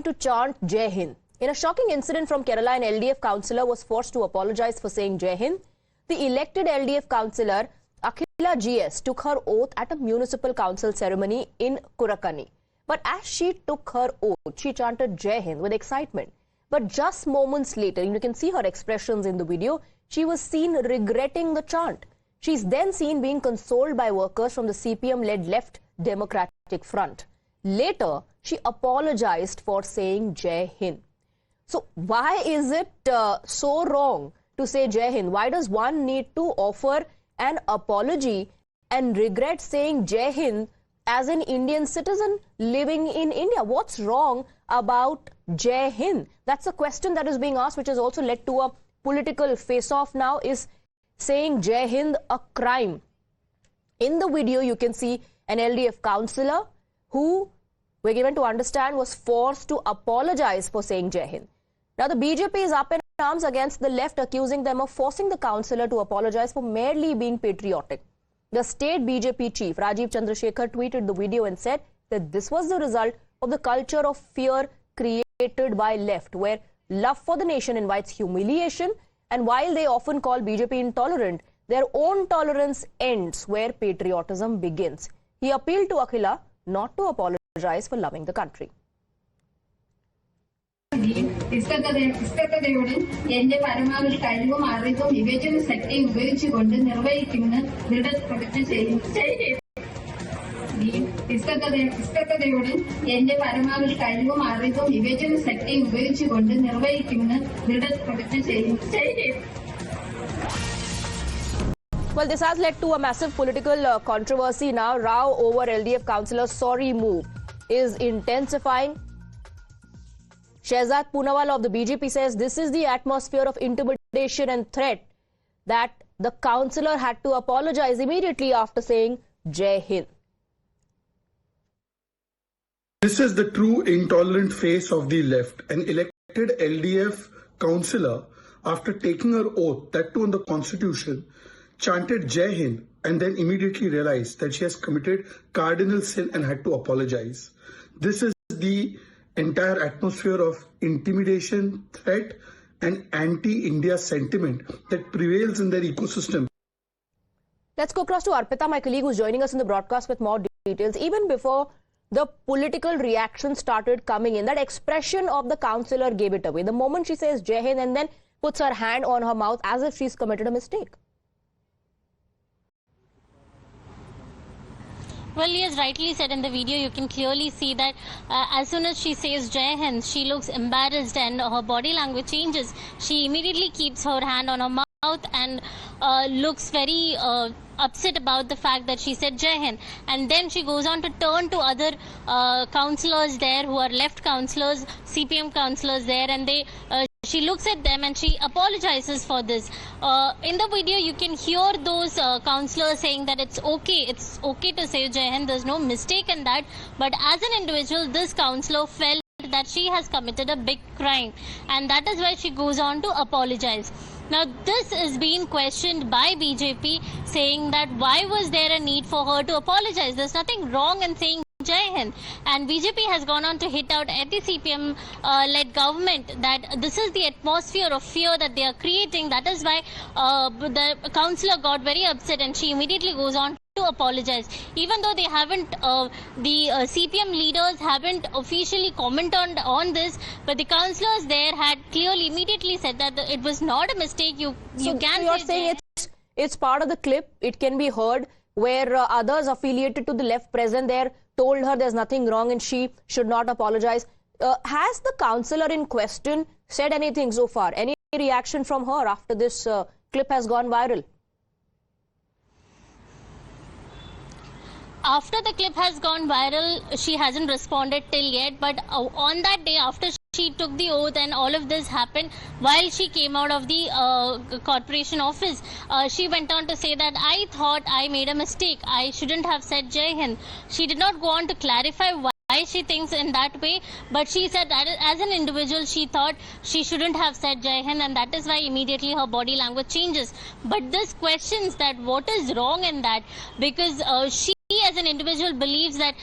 time to chant Jai Hind. In a shocking incident from Kerala, an LDF councillor was forced to apologize for saying Jai Hind. The elected LDF councillor, Akhila GS, took her oath at a municipal council ceremony in Kurakani. But as she took her oath, she chanted Jai Hind with excitement. But just moments later, you can see her expressions in the video, she was seen regretting the chant. She's then seen being consoled by workers from the CPM-led Left Democratic Front. Later, she apologized for saying Jai Hind. So why is it so wrong to say Jai Hind? Why does one need to offer an apology and regret saying Jai Hind as an Indian citizen living in India? What's wrong about Jai Hind? That's a question that is being asked, which has also led to a political face-off now. Is saying Jai Hind a crime? In the video, you can see an LDF councillor who, we're given to understand, was forced to apologize for saying Jai Hind. Now, the BJP is up in arms against the left, accusing them of forcing the councillor to apologize for merely being patriotic. The state BJP chief, Rajiv Chandrasekhar, tweeted the video and said that this was the result of the culture of fear created by left, where love for the nation invites humiliation, and while they often call BJP intolerant, their own tolerance ends where patriotism begins. He appealed to Akhila not to apologize for loving the country. ഇഷ്ടത്തോടെയും എന്റെ പരമാവധി കഴിവും അറിവും വിവേചന ശക്തിയും ഉപയോഗിച്ചുകൊണ്ട് നിർവഹിക്കുമെന്ന് ദൃഢപ്രതിജ്ഞ ചെയ്യുന്നു. ഇഷ്ടത്തോടെയും എന്റെ പരമാവധി കഴിവും അറിവും വിവേചന ശക്തിയും ഉപയോഗിച്ചുകൊണ്ട് നിർവഹിക്കുമെന്ന് ദൃഢപ്രതിജ്ഞ ചെയ്യുന്നു. Well, this has led to a massive political controversy now. Row over LDF councillor's sorry move is intensifying. Shehzad Poonawalla of the BJP says this is the atmosphere of intimidation and threat that the councillor had to apologize immediately after saying Jai Hind. This is the true intolerant face of the left. An elected LDF councillor, after taking her oath, that too on the constitution, chanted Jai Hind and then immediately realized that she has committed cardinal sin and had to apologize. This is the entire atmosphere of intimidation, threat and anti-India sentiment that prevails in their ecosystem. Let's go across to Arpita, my colleague, who's joining us in the broadcast with more details. Even before the political reaction started coming in, that expression of the councillor gave it away. The moment she says Jai Hind and then puts her hand on her mouth as if she's committed a mistake. Well, he has rightly said in the video, you can clearly see that as soon as she says Jai Hind, she looks embarrassed and her body language changes. She immediately keeps her hand on her mouth and looks very upset about the fact that she said Jai Hind. And then she goes on to turn to other councillors there who are left councillors, CPM councillors there, and they she looks at them and she apologizes for this. In the video, you can hear those councillors saying that it's okay to say Jai Hind, there's no mistake in that. But as an individual, this councillor felt that she has committed a big crime, and that is why she goes on to apologize. Now, this is being questioned by BJP, saying that why was there a need for her to apologize? There's nothing wrong in saying Jai Hind. And BJP has gone on to hit out at the CPM-led government that this is the atmosphere of fear that they are creating. That is why the councillor got very upset and she immediately goes on to apologize. Even though they haven't, the CPM leaders haven't officially commented on this, but the councillors there had clearly immediately said that it was not a mistake. You can you're saying it's part of the clip. It can be heard where others affiliated to the left present there told her there's nothing wrong and she should not apologize. Has the councillor in question said anything so far? Any reaction from her after this clip has gone viral? After the clip has gone viral, she hasn't responded till yet. But on that day, after she took the oath and all of this happened, while she came out of the corporation office, she went on to say that I thought I made a mistake. I shouldn't have said Jai Hind. She did not go on to clarify why she thinks in that way, but she said that as an individual, she thought she shouldn't have said Jai Hind, and that is why immediately her body language changes. But this questions that what is wrong in that, because she as an individual believes that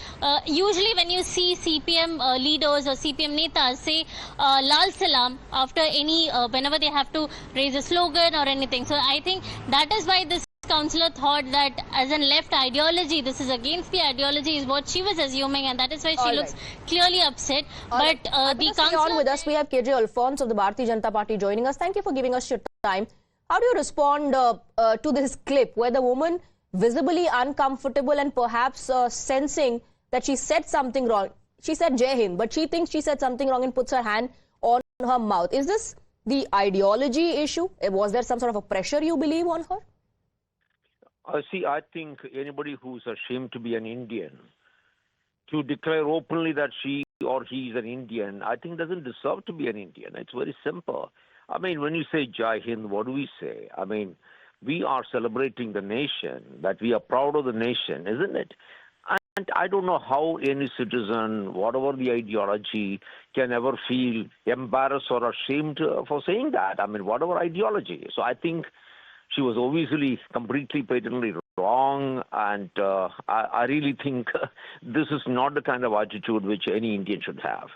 usually when you see CPM leaders or CPM netas say Lal Salam after any whenever they have to raise a slogan or anything. So I think that is why this councillor thought that as a left ideology, this is against the ideology is what she was assuming, and that is why she looks clearly upset. But the councillor... on with us, we have KJ Alphonse of the Bharatiya Janata Party joining us. Thank you for giving us your time. How do you respond to this clip where the woman visibly uncomfortable and perhaps sensing that she said something wrong? She said Jai Hind, but she thinks she said something wrong and puts her hand on her mouth. Is this the ideology issue? Was there some sort of a pressure, you believe, on her? See, I think anybody who's ashamed to be an Indian, to declare openly that she or he is an Indian, I think doesn't deserve to be an Indian. It's very simple. I mean, when you say Jai Hind, what do we say? I mean, we are celebrating the nation, that we are proud of the nation, isn't it? And I don't know how any citizen, whatever the ideology, can ever feel embarrassed or ashamed for saying that. I mean, whatever ideology. So I think she was obviously completely patently wrong, and I really think this is not the kind of attitude which any Indian should have.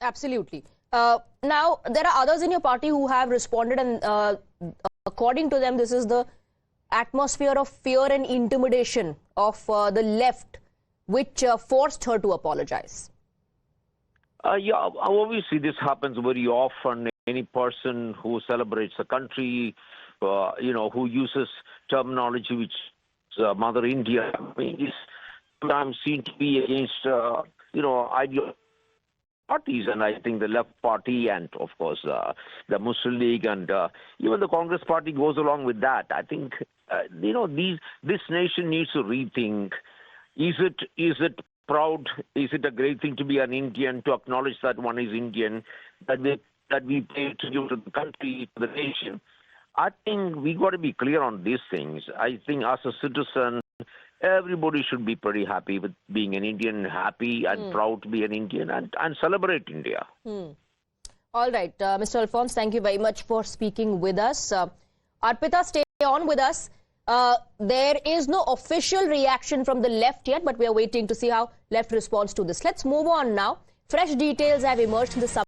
Absolutely. Now, there are others in your party who have responded, and according to them, this is the atmosphere of fear and intimidation of the left, which forced her to apologize. Yeah, obviously this happens very often. Any person who celebrates the country, who uses terminology which Mother India, I mean, is sometimes seen to be against, ideology parties, and I think the left party and, of course, the Muslim League and even the Congress party goes along with that. I think, this nation needs to rethink. Is it proud? Is it a great thing to be an Indian, to acknowledge that one is Indian, that we pay tribute to the country, to the nation? I think we got to be clear on these things. I think as a citizen, everybody should be pretty happy with being an Indian, happy and proud to be an Indian, and celebrate India. All right, Mr. Alphonse, thank you very much for speaking with us. Arpita, stay on with us. There is no official reaction from the left yet, but we are waiting to see how left responds to this. Let's move on now. Fresh details have emerged in the